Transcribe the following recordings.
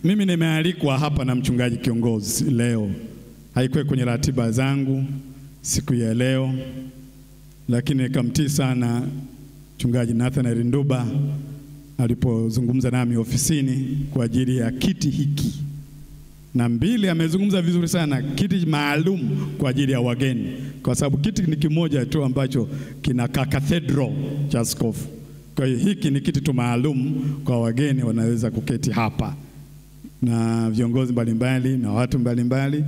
Mimi nimealikwa hapa na mchungaji kiongozi leo. Haikuwa kwenye ratiba zangu siku ya leo, lakini nikamtii sana mchungaji Nathanael Nduba alipozungumza nami ofisini kwa ajili ya kiti hiki. Na mbili, amezungumza vizuri sana, kiti maalum kwa ajili ya wageni, kwa sababu kiti ni kimoja tu ambacho kina cathedral cha askofu. Kwa hiyo hiki ni kiti tu maalum kwa wageni, wanaweza kuketi hapa na viongozi mbalimbali na watu mbalimbali.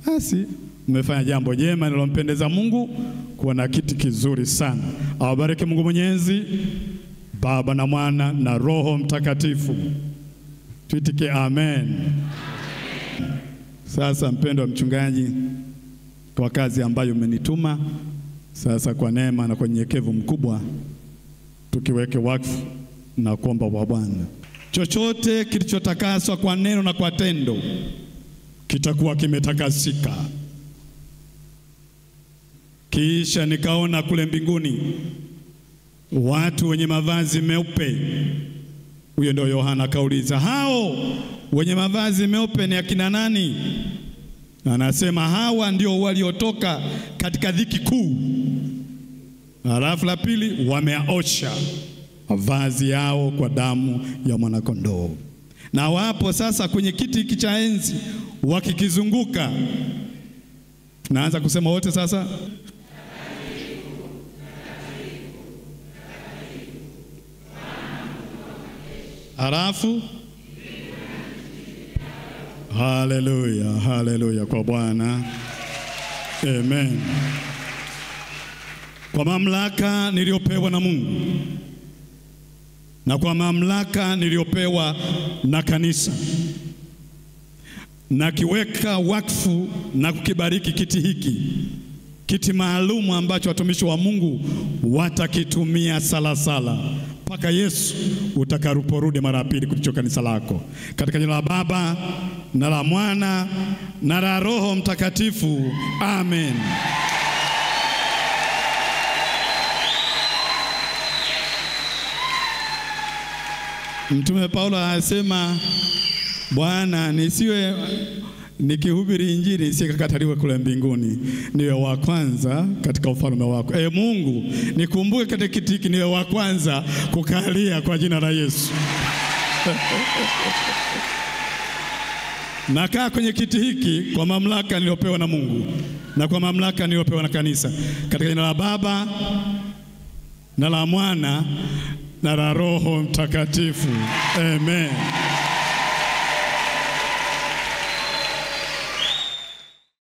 Basi mmefanya jambo jema linalompendeza Mungu kuwa na kiti kizuri sana. Awabariki Mungu Mwenyezi, Baba na Mwana na Roho Mtakatifu. Tuitike amen. Sasa mpendwa mchungaji, kwa kazi ambayo umenituma, sasa kwa neema na kwa unyenyekevu mkubwa tukiweke wakfu na kuomba kwa Bwana. Chochote kilichotakaswa kwa neno na kwa tendo kitakuwa kimetakasika. Kisha nikaona kule mbinguni watu wenye mavazi meupe. Huyo ndio Yohana kauliza, hao wenye mavazi meupe ni akina nani? Anasema hawa ndio waliotoka katika dhiki kuu. Halafu la pili, wameosha mavazi yao kwa damu ya mwanakondoo. Na wapo sasa kwenye kiti hiki cha enzi wakikizunguka. Naanza kusema wote sasa. Halafu haleluya, haleluya kwa Bwana. Amen. Kwa mamlaka niliyopewa na Mungu na kwa mamlaka niliyopewa na kanisa, na kiweka wakfu na kukibariki kiti hiki, kiti maalumu ambacho watumishi wa Mungu watakitumia sala mpaka Yesu utakaporudi mara pili kulicho kanisa lako. Katika jina la Baba na la Mwana na la Roho Mtakatifu. Amen. Mtume Paulo anasema, Bwana, nisiwe nikihubiri injili isikakataliwe kule mbinguni, niwe wa kwanza katika ufalme wako. Mungu, nikumbuke katika kiti hiki niwe wa kwanza kukalia kwa jina la Yesu. Nakaa kwenye kiti hiki kwa mamlaka niliyopewa na Mungu na kwa mamlaka niliyopewa na kanisa, katika jina la Baba na la Mwana na la Roho Mtakatifu. Amen.